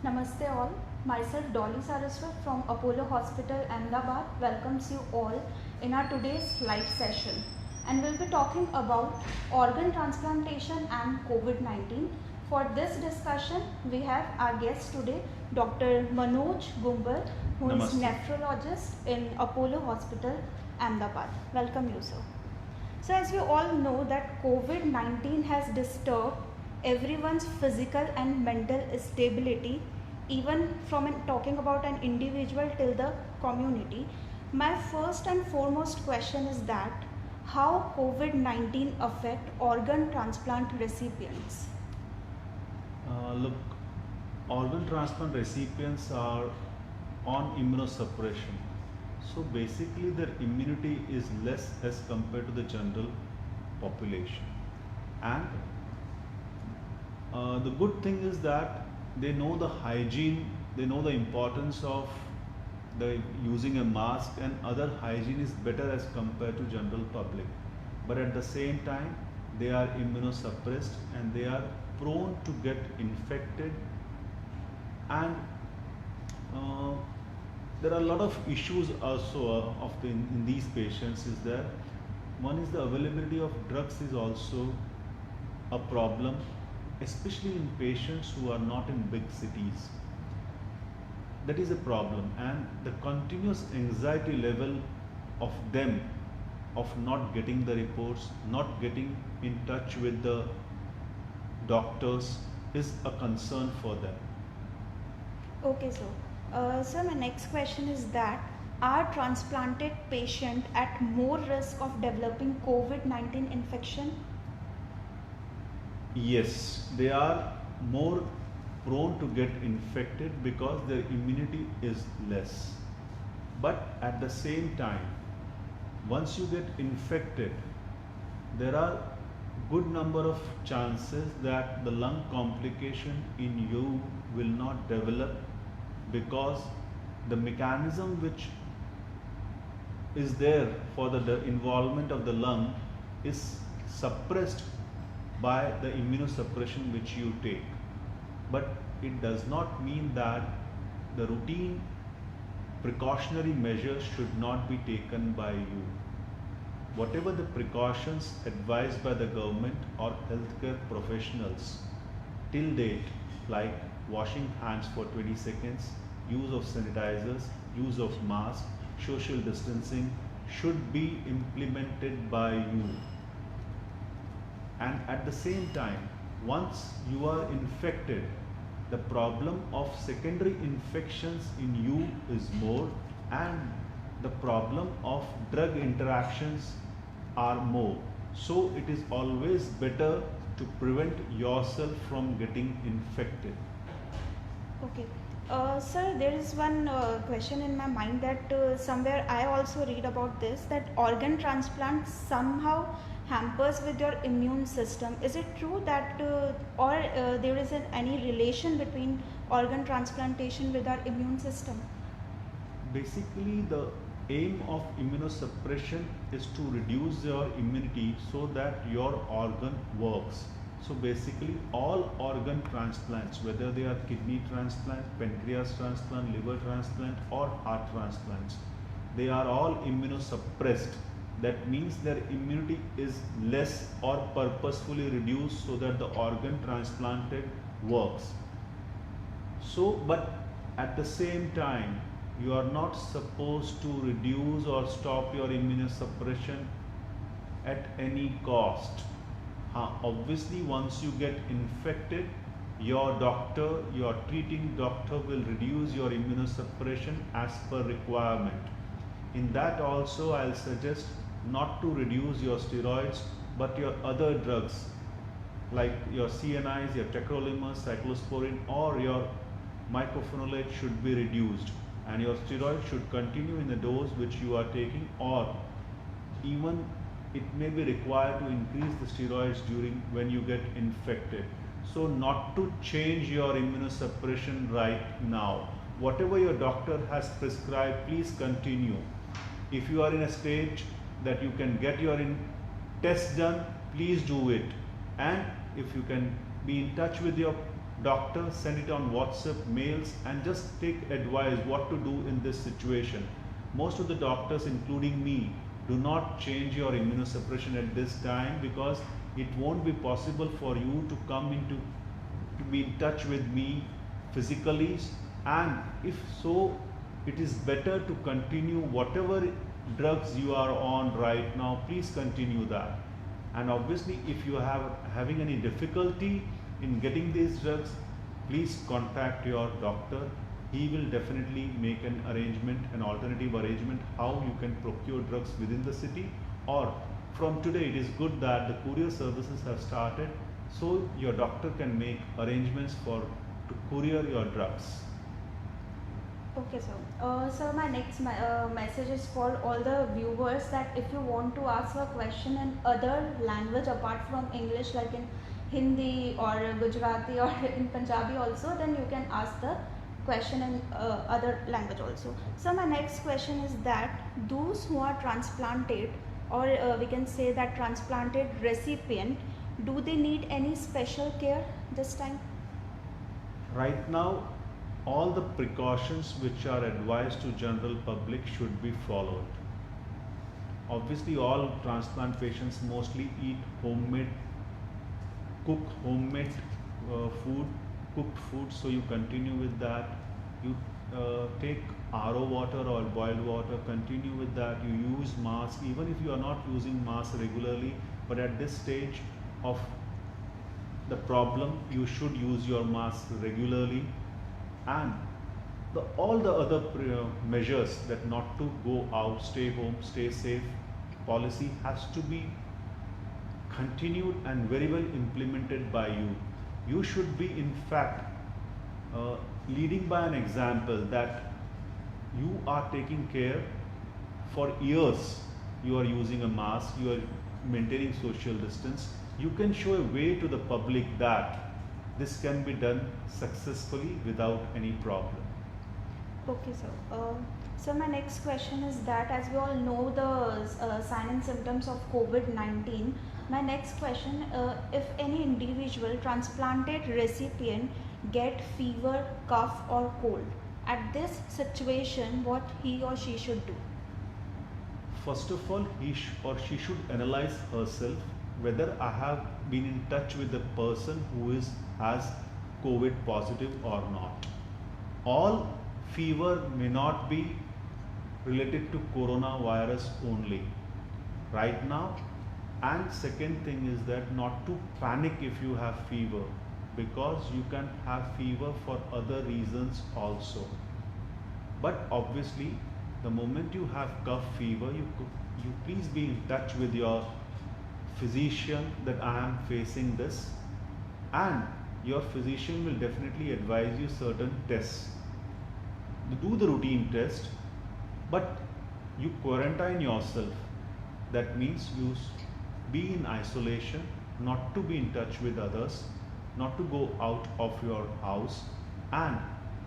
Namaste all. Myself Dolly Saraswat from Apollo Hospital Ahmedabad welcomes you all in our today's live session, and we'll be talking about organ transplantation and COVID-19. For this discussion, we have our guest today, Dr. Manoj Gumbar, who is Namaste. nephrologist in Apollo Hospital Ahmedabad. Welcome you, sir. So, as we all know, that COVID 19 has disturbed everyone's physical and mental stability, even from talking about an individual till the community. My first and foremost question is that how COVID 19 affect organ transplant recipients? Look, organ transplant recipients are on immunosuppression. So basically, their immunity is less as compared to the general population. And the good thing is that they know the hygiene, they know the importance of the using a mask, and other hygiene is better as compared to general public. But at the same time, they are immunosuppressed and they are prone to get infected, and uh, there are a lot of issues also in these patients is there. One is the availability of drugs is also a problem, especially in patients who are not in big cities. That is a problem, and the continuous anxiety level of them of not getting the reports, not getting in touch with the doctors is a concern for them. Okay, so, sir, my next question is that are transplanted patient at more risk of developing COVID 19 infection? Yes, they are more prone to get infected because their immunity is less. But at the same time, once you get infected, there are good number of chances that the lung complication in you will not develop, because the mechanism which is there for the involvement of the lung is suppressed by the immunosuppression which you take. But it does not mean that the routine precautionary measures should not be taken by you. Whatever the precautions advised by the government or healthcare professionals till date, like washing hands for 20 seconds, use of sanitizers, use of masks, social distancing, should be implemented by you. And at the same time, once you are infected, the problem of secondary infections in you is more, and the problem of drug interactions are more. So it is always better to prevent yourself from getting infected. Okay. Sir, there is one question in my mind that somewhere I also read about this, that organ transplant somehow hampers with your immune system. Is it true that or there is any relation between organ transplantation with our immune system? Basically, the aim of immunosuppression is to reduce your immunity so that your organ works. So basically, all organ transplants, whether they are kidney transplant, pancreas transplant, liver transplant, or heart transplants, they are all immunosuppressed. That means their immunity is less or purposefully reduced so that the organ transplanted works. So, but at the same time, you are not supposed to reduce or stop your immunosuppression at any cost. Obviously, once you get infected, your doctor, your treating doctor will reduce your immunosuppression as per requirement. In that also, I'll suggest not to reduce your steroids, but your other drugs like your CNIs, your tacrolimus, cyclosporin, or your mycophenolate should be reduced, and your steroid should continue in the dose which you are taking, or even it may be required to increase the steroids during when you get infected. So not to change your immunosuppression right now. Whatever your doctor has prescribed, please continue. If you are in a stage that you can get your test done, please do it. And if you can be in touch with your doctor, send it on WhatsApp, mails, and just take advice what to do in this situation. Most of the doctors, including me, do not change your immunosuppression at this time, because it won't be possible for you to come into to be in touch with me physically, and if so, it is better to continue whatever drugs you are on right now. Please continue that. And obviously, if you have having any difficulty in getting these drugs, please contact your doctor. He will definitely make an arrangement, an alternative arrangement, how you can procure drugs within the city. Or from today, it is good that the courier services have started, so your doctor can make arrangements for to courier your drugs. Okay, sir. Sir, my next message is for all the viewers that if you want to ask a question in other language apart from English, like in Hindi or Gujarati or in Punjabi also, then you can ask the question in other language also. So my next question is that those who are transplanted, or we can say that transplanted recipient, do they need any special care this time? Right now, all the precautions which are advised to general public should be followed. Obviously, all transplant patients mostly eat homemade food, cooked food, so you continue with that. You take RO water or boiled water, continue with that. You use mask, even if you are not using mask regularly, but at this stage of the problem, you should use your mask regularly. And all the other measures, that not to go out, stay home, stay safe policy has to be continued and very well implemented by you. You should be, in fact, leading by an example, that you are taking care for years. You are using a mask, you are maintaining social distance. You can show a way to the public that this can be done successfully without any problem. Okay, sir. So my next question is that as we all know the sign and symptoms of COVID-19, my next question, if any individual transplanted recipient get fever, cough or cold, at this situation, what he or she should do? First of all, he or she should analyze herself whether I have been in touch with the person who has COVID positive or not. All fever may not be related to coronavirus only right now. And second thing is that not to panic if you have fever, because you can have fever for other reasons also. But obviously, the moment you have cough fever, you please be in touch with your physician that I am facing this, and your physician will definitely advise you certain tests. Do the routine test, but you quarantine yourself. That means you be in isolation, not to be in touch with others, not to go out of your house,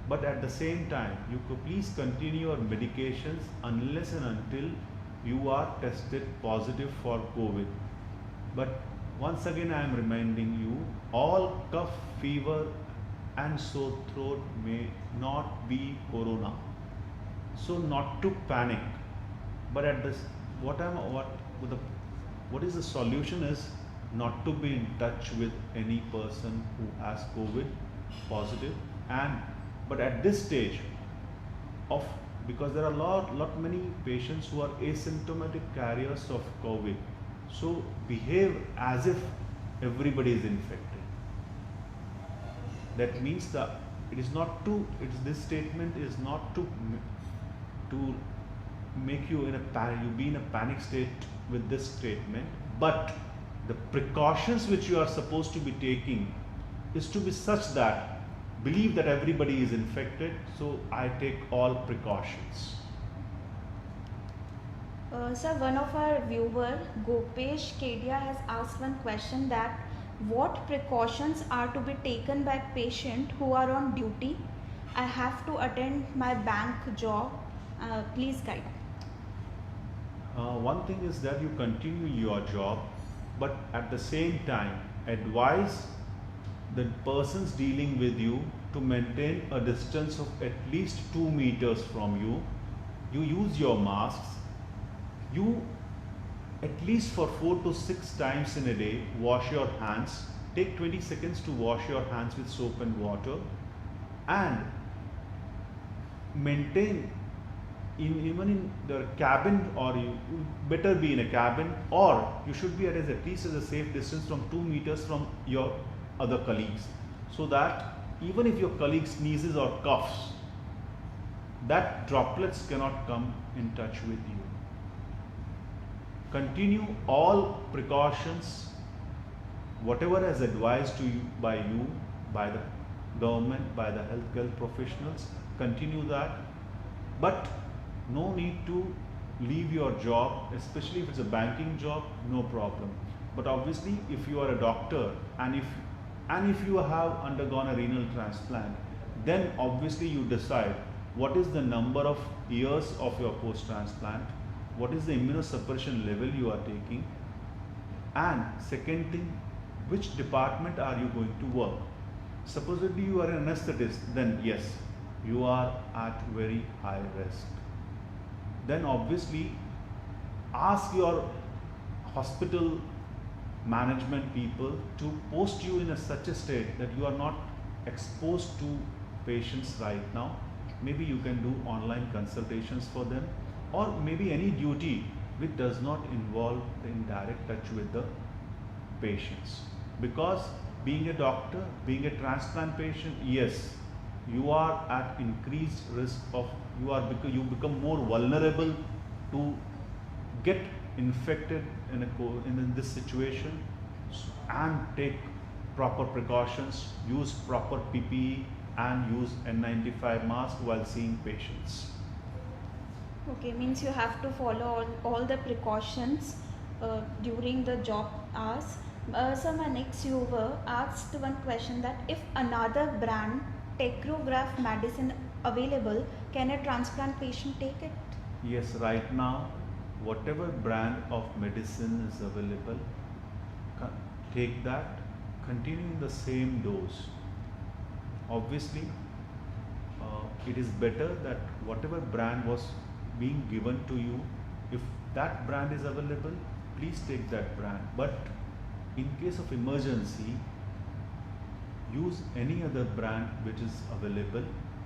but at the same time, you could please continue your medications unless and until you are tested positive for COVID. But once again, I am reminding you, all cough, fever and sore throat may not be corona. So not to panic. But at this, what is the solution is not to be in touch with any person who has COVID positive, but at this stage of, because there are lot many patients who are asymptomatic carriers of COVID, so behave as if everybody is infected. That means that this statement is not to make you be in a panic state with this statement, but the precautions which you are supposed to be taking is to be such that believe that everybody is infected, so I take all precautions. Sir, one of our viewer, Gopesh Kedia, has asked one question that what precautions are to be taken by patient who are on duty? I have to attend my bank job. Please guide. One thing is that you continue your job, but at the same time advise the persons dealing with you to maintain a distance of at least 2 meters from you. You use your masks. You at least for 4 to 6 times in a day wash your hands. Take 20 seconds to wash your hands with soap and water, and maintain even in the cabin, or you better be in a cabin, or you should be at least at a safe distance from 2 meters from your other colleagues, so that even if your colleague sneezes or coughs, that droplets cannot come in touch with you. Continue all precautions, whatever is advised to you, by the government, by the healthcare professionals. Continue that, but no need to leave your job, especially if it's a banking job, no problem. But obviously, if you are a doctor and if you have undergone a renal transplant, then obviously you decide what is the number of years of your post-transplant, what is the immunosuppression level you are taking, and second thing, which department are you going to work. Supposedly you are an anesthetist, then yes, you are at very high risk. Then obviously ask your hospital management people to post you in such a state that you are not exposed to patients right now. Maybe you can do online consultations for them, or maybe any duty which does not involve the indirect touch with the patients. Because being a doctor, being a transplant patient, yes, you are at increased risk of, you become more vulnerable to get infected in this situation. And take proper precautions, use proper PPE, and use N95 mask while seeing patients. Okay, means you have to follow all the precautions during the job hours. So my next viewer asked one question, that if another brand Tecrograph medicine available, can a transplant patient take it? Yes, right now, whatever brand of medicine is available, take that, continue in the same dose. Obviously, it is better that whatever brand was being given to you, if that brand is available, please take that brand. But in case of emergency, use any other brand which is available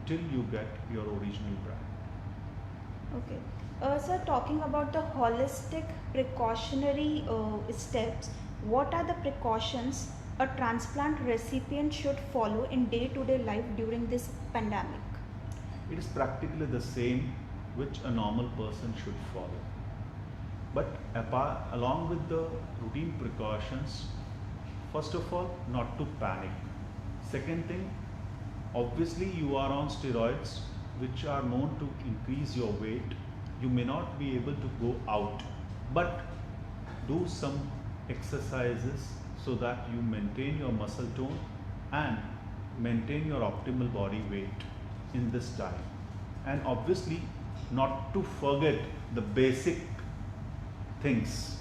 till you get your original brand. Okay. Sir, talking about the holistic precautionary steps, what are the precautions a transplant recipient should follow in day-to-day life during this pandemic? It is practically the same which a normal person should follow. But along with the routine precautions, first of all, not to panic. Second thing, obviously you are on steroids which are known to increase your weight. You may not be able to go out, but do some exercises so that you maintain your muscle tone and maintain your optimal body weight in this time. And obviously not to forget the basic things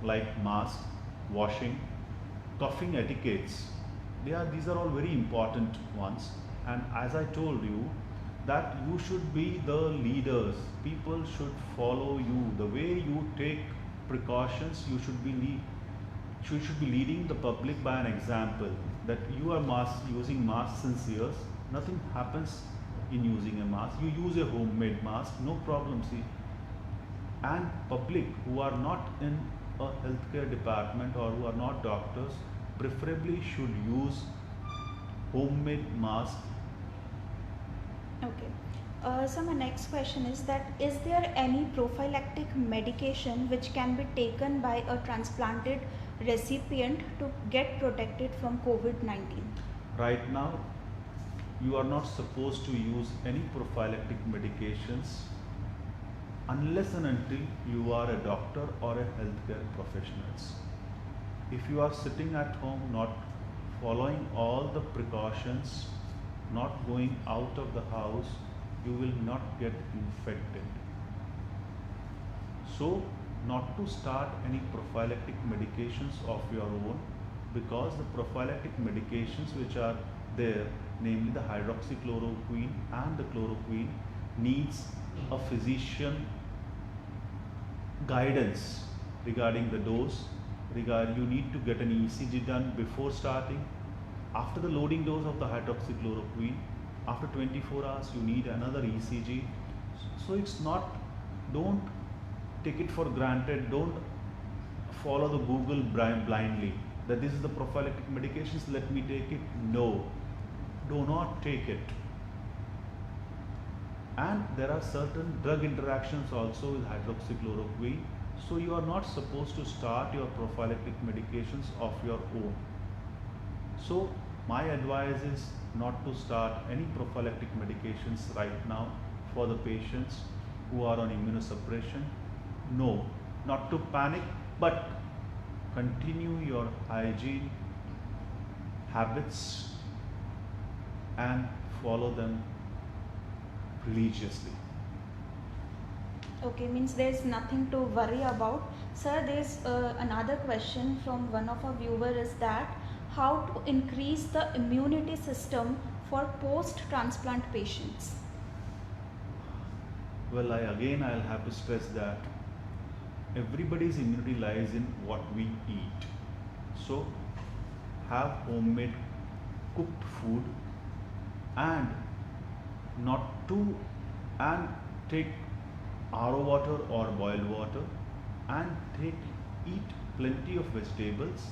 like mask, washing, coughing etiquettes. These are all very important ones. And as I told you, that you should be the leaders. People should follow you. The way you take precautions, you should be leading the public by an example. That you are using masks since years. Nothing happens in using a mask. You use a homemade mask, no problem. See, and public who are not in a healthcare department or who are not doctors, preferably should use homemade mask. Okay. So my next question is that, is there any prophylactic medication which can be taken by a transplanted recipient to get protected from COVID-19? Right now, you are not supposed to use any prophylactic medications unless and until you are a doctor or a healthcare professionals. If you are sitting at home, not following all the precautions, not going out of the house, you will not get infected. So, not to start any prophylactic medications of your own, because the prophylactic medications which are there, namely the hydroxychloroquine and the chloroquine, needs a physician guidance regarding the dose. You need to get an ECG done before starting. After the loading dose of the hydroxychloroquine, after 24 hours you need another ECG. So it's not, don't take it for granted, don't follow the Google blindly that this is the prophylactic medications, let me take it. No, do not take it. And there are certain drug interactions also with hydroxychloroquine, so you are not supposed to start your prophylactic medications of your own. So my advice is not to start any prophylactic medications right now for the patients who are on immunosuppression. No, not to panic, but continue your hygiene habits and follow them religiously. Okay, means there's nothing to worry about. Sir, there's another question from one of our viewers is that how to increase the immunity system for post-transplant patients? Well, I'll have to stress that everybody's immunity lies in what we eat. So have homemade cooked food and not to and take RO water or boiled water and eat plenty of vegetables,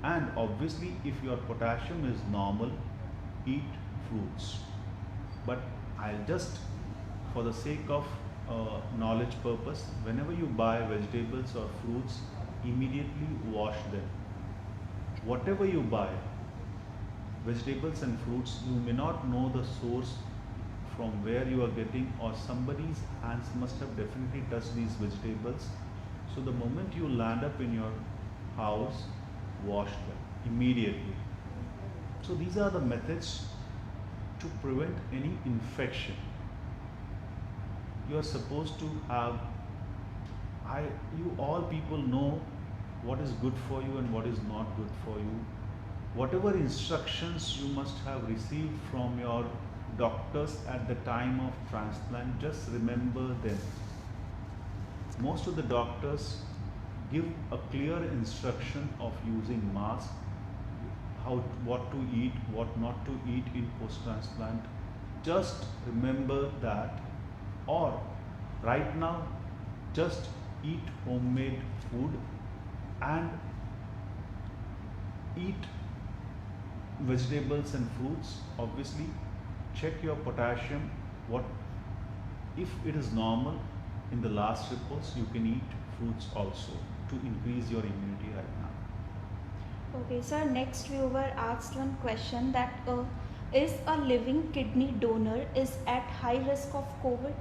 and obviously if your potassium is normal, eat fruits. But I'll just, for the sake of knowledge purpose, whenever you buy vegetables or fruits, immediately wash them. Whatever you buy, vegetables and fruits, you may not know the source from where you are getting, or somebody's hands must have definitely touched these vegetables. So the moment you land up in your house, wash them immediately. So these are the methods to prevent any infection. You are supposed to have, you all people know what is good for you and what is not good for you. Whatever instructions you must have received from your doctors at the time of transplant, just remember them. Most of the doctors give a clear instruction of using mask, what to eat, what not to eat in post-transplant. Just remember that, or right now just eat homemade food and eat vegetables and fruits. Obviously check your potassium, what if it is normal in the last reports, you can eat fruits also to increase your immunity right now. Okay, sir, next viewer asked one question that is a living kidney donor is at high risk of COVID?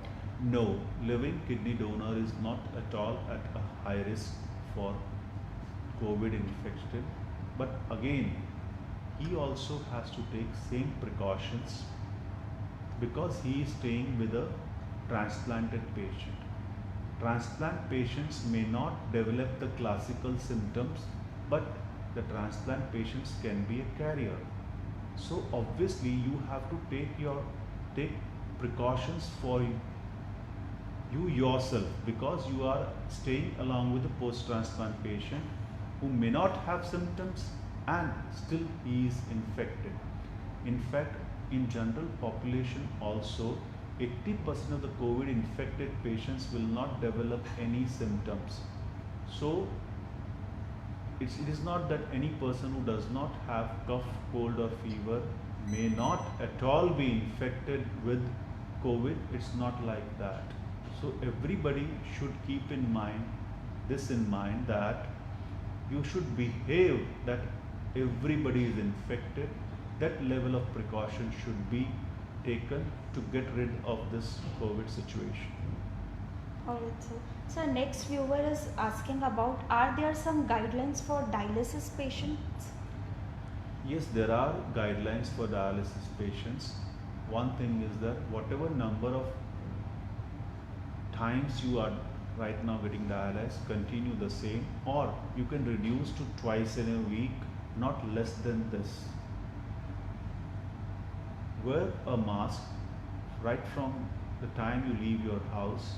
No, living kidney donor is not at all at a high risk for COVID infection, but again he also has to take same precautions because he is staying with a transplanted patient. Transplant patients may not develop the classical symptoms, but the transplant patients can be a carrier. So obviously you have to take precautions for you yourself, because you are staying along with a post-transplant patient who may not have symptoms and still he is infected. In fact, in general population also, 80% of the COVID infected patients will not develop any symptoms. So it is not that any person who does not have cough, cold or fever may not at all be infected with COVID. It's not like that. So everybody should keep in mind that you should behave that everybody is infected. That level of precaution should be taken to get rid of this COVID situation. Alright, sir. So next viewer is asking about, are there some guidelines for dialysis patients? Yes, there are guidelines for dialysis patients. One thing is that whatever number of times you are right now getting dialyzed, continue the same, or you can reduce to twice in a week not less than this. Wear a mask right from the time you leave your house.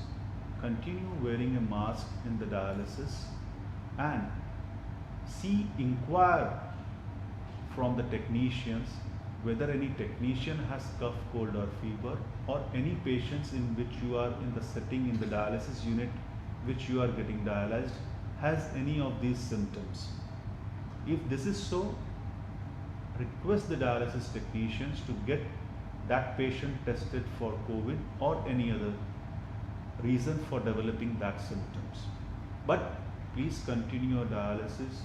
Continue wearing a mask in the dialysis and inquire from the technicians whether any technician has cough, cold or fever, or any patients in which you are in the setting in the dialysis unit which you are getting dialyzed has any of these symptoms. If this is so, request the dialysis technicians to get that patient tested for COVID or any other reason for developing that symptoms. But please continue your dialysis,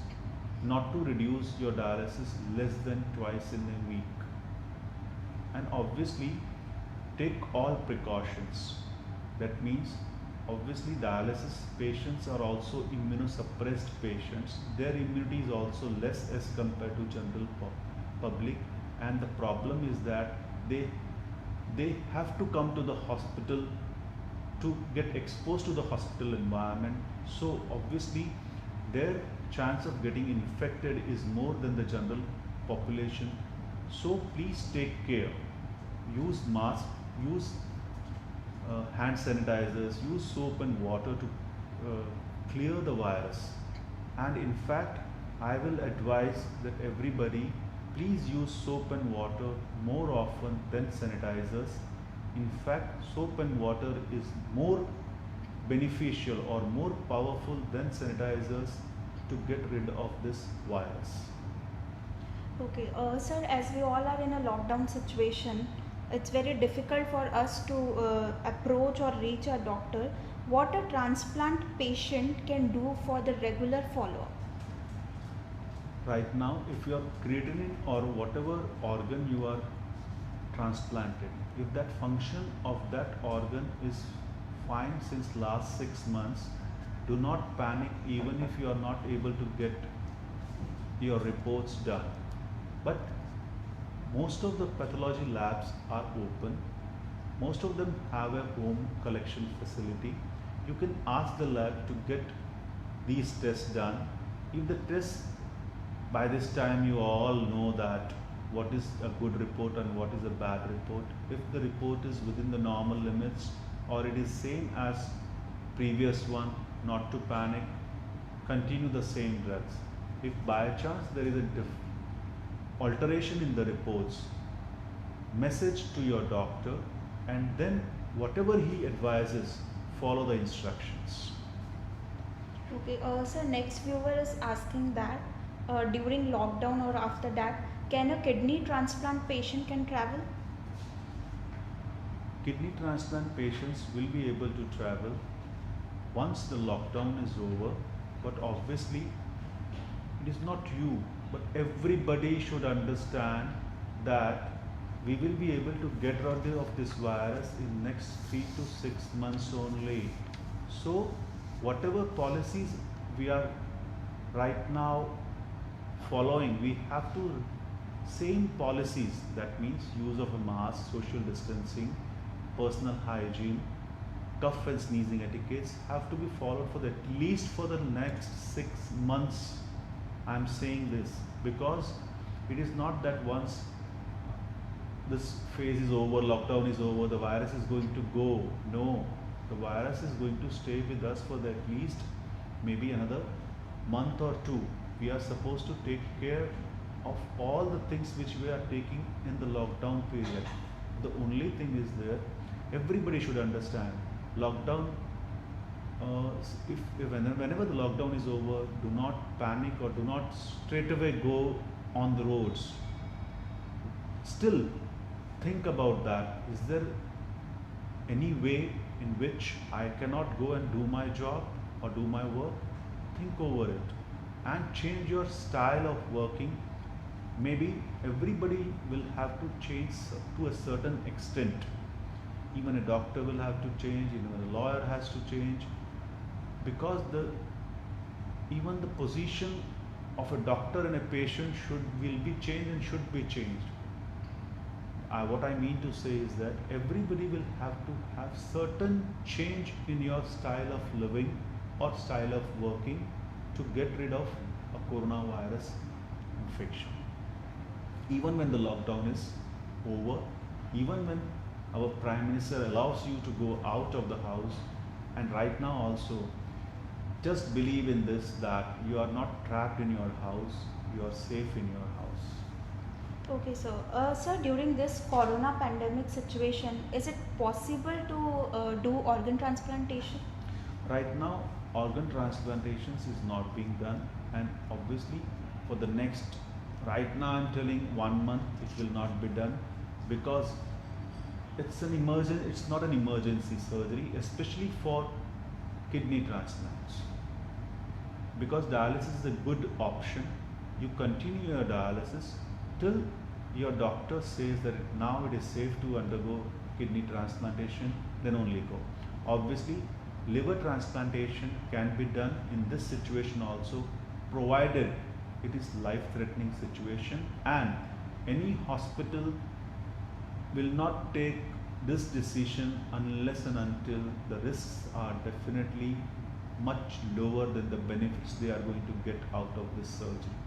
not to reduce your dialysis less than twice in a week. And obviously take all precautions. That means obviously dialysis patients are also immunosuppressed patients. Their immunity is also less as compared to general public, and the problem is that they have to come to the hospital to get exposed to the hospital environment. So obviously their chance of getting infected is more than the general population. So please take care. Use mask, use hand sanitizers, use soap and water to clear the virus. And in fact, I will advise that everybody please use soap and water more often than sanitizers. In fact, soap and water is more beneficial or more powerful than sanitizers to get rid of this virus. Okay, sir, as we all are in a lockdown situation, it's very difficult for us to approach or reach a doctor. What a transplant patient can do for the regular follow-up? Right now, if you are creatinine or whatever organ you are transplanted, if that function of that organ is fine since last 6 months, do not panic even if you are not able to get your reports done. But most of the pathology labs are open. Most of them have a home collection facility. You can ask the lab to get these tests done. If the test, by this time you all know that what is a good report and what is a bad report. If the report is within the normal limits or it is same as previous one, not to panic, continue the same drugs. If by chance there is a alteration in the reports, message to your doctor, and then whatever he advises, follow the instructions. Okay, sir, next viewer is asking that during lockdown or after that, can a kidney transplant patient can travel? Kidney transplant patients will be able to travel once the lockdown is over, but obviously it is not you, but everybody should understand that we will be able to get rid of this virus in next 3 to 6 months only. So whatever policies we are right now following, we have to same policies, that means use of a mask, social distancing, personal hygiene, cough and sneezing etiquettes have to be followed for at least for the next 6 months. I am saying this because it is not that once this phase is over, lockdown is over, the virus is going to go. No, the virus is going to stay with us for at least maybe another month or two. We are supposed to take care of all the things which we are taking in the lockdown period. The only thing is that everybody should understand lockdown. Whenever the lockdown is over, do not panic or do not straight away go on the roads. Still think about that. Is there any way in which I cannot go and do my job or do my work? Think over it and change your style of working. Maybe everybody will have to change to a certain extent. Even a doctor will have to change, even a lawyer has to change, because even the position of a doctor and a patient will be changed and should be changed. What I mean to say is that everybody will have to have certain change in your style of living or style of working to get rid of a coronavirus infection. Even when the lockdown is over, even when our Prime Minister allows you to go out of the house, and right now also, just believe in this, that you are not trapped in your house, you are safe in your house. Okay, so sir, during this corona pandemic situation, is it possible to do organ transplantation? Right now, organ transplantations is not being done, and obviously for the next, right now I'm telling 1 month it will not be done, because it's not an emergency surgery, especially for kidney transplants. Because dialysis is a good option, you continue your dialysis till your doctor says that now it is safe to undergo kidney transplantation, then only go. Obviously, liver transplantation can be done in this situation also, provided it is life-threatening situation, and any hospital will not take this decision unless and until the risks are definitely much lower than the benefits they are going to get out of this surgery.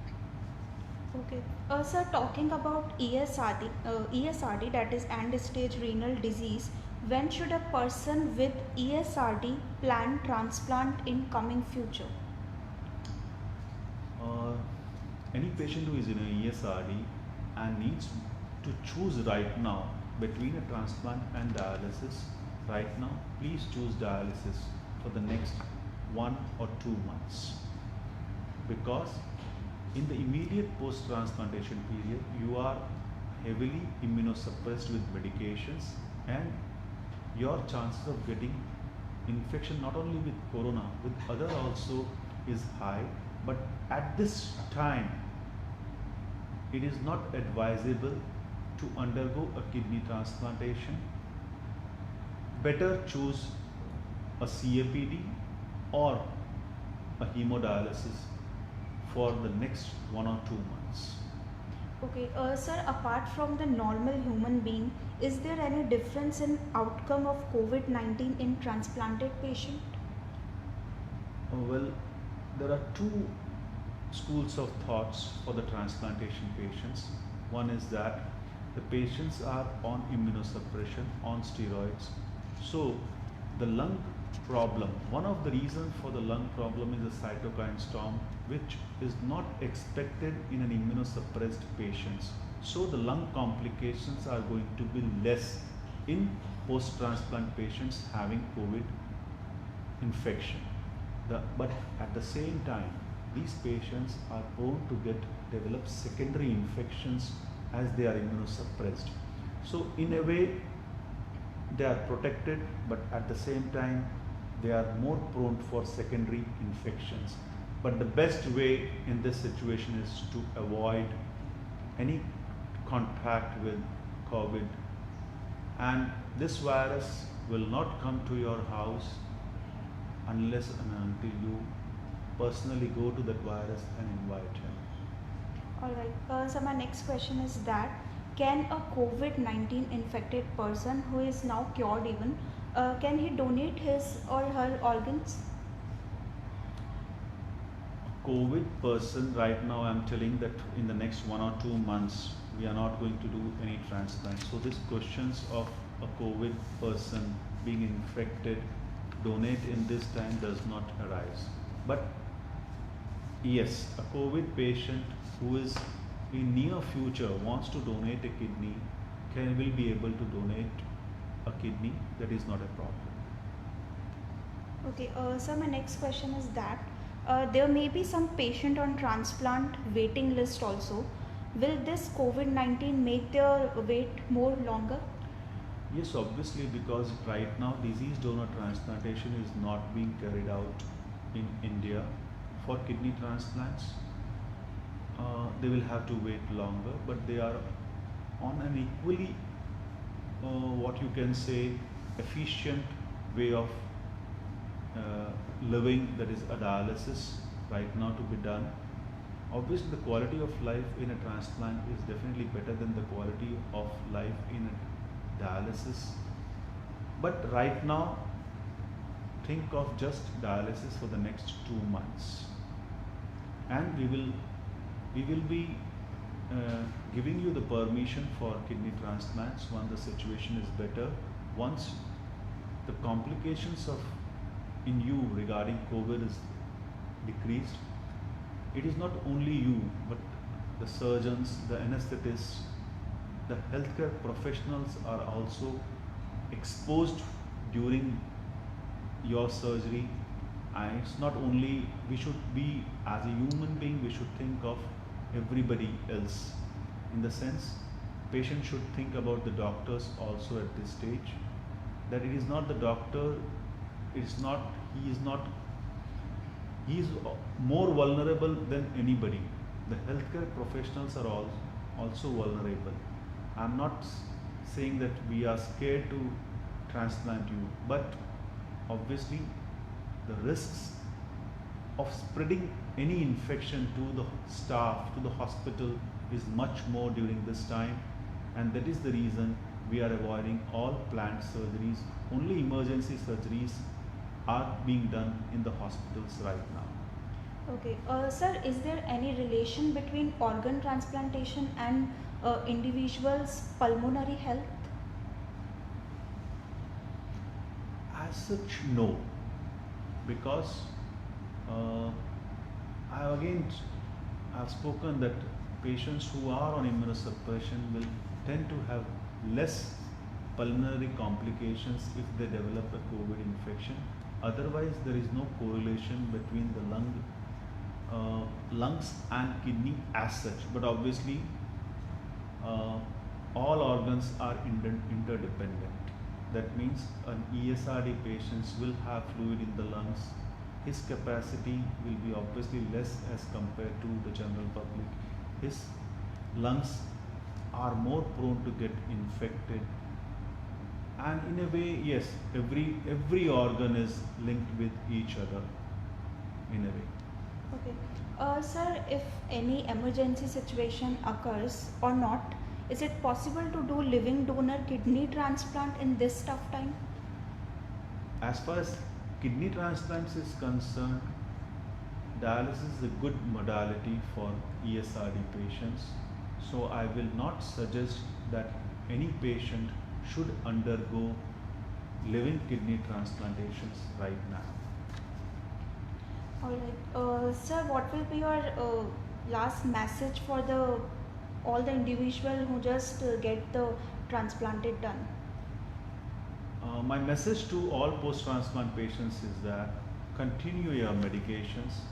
Okay. Sir, talking about ESRD, that is end-stage renal disease, when should a person with ESRD plan transplant in coming future? Uh, any patient who is in a ESRD and needs to choose right now between a transplant and dialysis, right now, please choose dialysis for the next 1 or 2 months, because in the immediate post-transplantation period, you are heavily immunosuppressed with medications, and your chances of getting infection not only with corona, with other also is high. But at this time, it is not advisable to undergo a kidney transplantation. Better choose a CAPD or a hemodialysis for the next 1 or 2 months. Okay, sir, apart from the normal human being, is there any difference in outcome of COVID-19 in transplanted patient? Well, there are two schools of thoughts for the transplantation patients. One is that the patients are on immunosuppression, on steroids. So the lung problem, one of the reasons for the lung problem is a cytokine storm, which is not expected in an immunosuppressed patients. So the lung complications are going to be less in post-transplant patients having COVID infection. But at the same time, these patients are prone to develop secondary infections as they are immunosuppressed. So in a way, they are protected, but at the same time, they are more prone for secondary infections. But the best way in this situation is to avoid any contact with COVID, and this virus will not come to your house unless and until you personally go to that virus and invite him. Alright, so my next question is that can a COVID-19 infected person who is now cured even, can he donate his or her organs? COVID person, right now I'm telling that in the next 1 or 2 months we are not going to do any transplant. So these questions of a COVID person being infected, donate in this time does not arise. But yes, a COVID patient who is in near future wants to donate a kidney will be able to donate a kidney. That is not a problem. Okay, so my next question is that there may be some patient on transplant waiting list also. Will this COVID-19 make their wait more longer? Yes, obviously, because right now disease donor transplantation is not being carried out in India for kidney transplants. They will have to wait longer, but they are on an equally, what you can say, efficient way of living, that is a dialysis right now to be done. Obviously, the quality of life in a transplant is definitely better than the quality of life in a dialysis. But right now, think of just dialysis for the next 2 months, and we will we will be giving you the permission for kidney transplants when the situation is better. Once the complications of in you regarding COVID is decreased, it is not only you, but the surgeons, the anesthetists, the healthcare professionals are also exposed during your surgery. And it's not only, we should be, as a human being, we should think of everybody else. In the sense, patient should think about the doctors also at this stage, that it is not the doctor, it's not, he is more vulnerable than anybody. The healthcare professionals are also vulnerable. I'm not saying that we are scared to transplant you, but obviously the risks of spreading any infection to the staff, to the hospital, is much more during this time, and that is the reason we are avoiding all planned surgeries. Only emergency surgeries are being done in the hospitals right now. Okay, sir, is there any relation between organ transplantation and individuals' pulmonary health? As such, no, because I've spoken that patients who are on immunosuppression will tend to have less pulmonary complications if they develop a COVID infection. Otherwise, there is no correlation between the lungs and kidney as such. But obviously, all organs are interdependent. That means an ESRD patient will have fluid in the lungs. His capacity will be obviously less as compared to the general public. His lungs are more prone to get infected. And in a way, yes, every organ is linked with each other in a way. Okay. Sir, if any emergency situation occurs or not, is it possible to do living donor kidney transplant in this tough time? As far as kidney transplants is concerned, dialysis is a good modality for ESRD patients. So I will not suggest that any patient should undergo living kidney transplantations right now. Alright. Sir, what will be your last message for all the individual who just get the transplanted done? My message to all post-transplant patients is that continue your medications,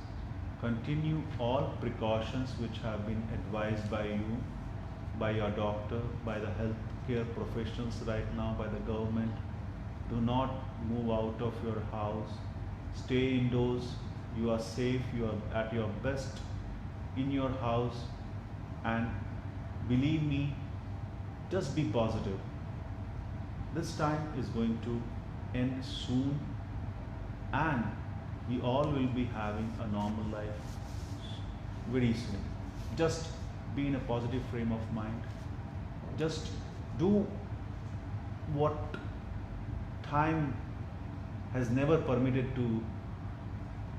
continue all precautions which have been advised by you, by your doctor, by the healthcare professionals right now, by the government. Do not move out of your house. Stay indoors. You are safe. You are at your best in your house. And believe me, just be positive. This time is going to end soon, and we all will be having a normal life very soon. Just be in a positive frame of mind. Just do what time has never permitted to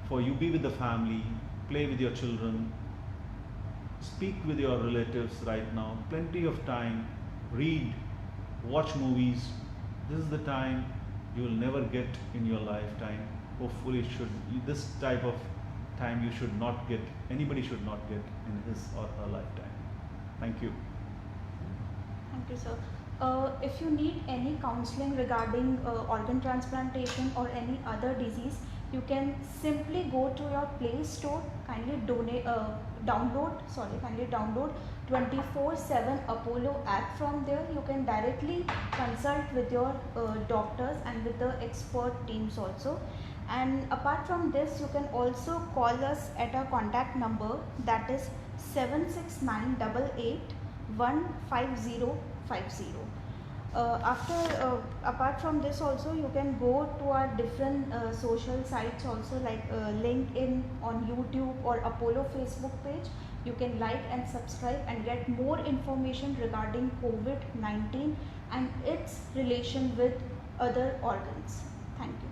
for you. Be with the family, play with your children, speak with your relatives right now. Plenty of time. Read, watch movies. This is the time you will never get in your lifetime. Hopefully this type of time you should not get, anybody should not get in his or her lifetime. Thank you. Thank you, sir. If you need any counseling regarding organ transplantation or any other disease, you can simply go to your Play Store, kindly download 24/7 Apollo app. From there you can directly consult with your doctors and with the expert teams also. And apart from this, you can also call us at our contact number, that is 76988 15050. Apart from this also, you can go to our different social sites also, like LinkedIn, on YouTube, or Apollo Facebook page. You can like and subscribe and get more information regarding COVID-19 and its relation with other organs. Thank you.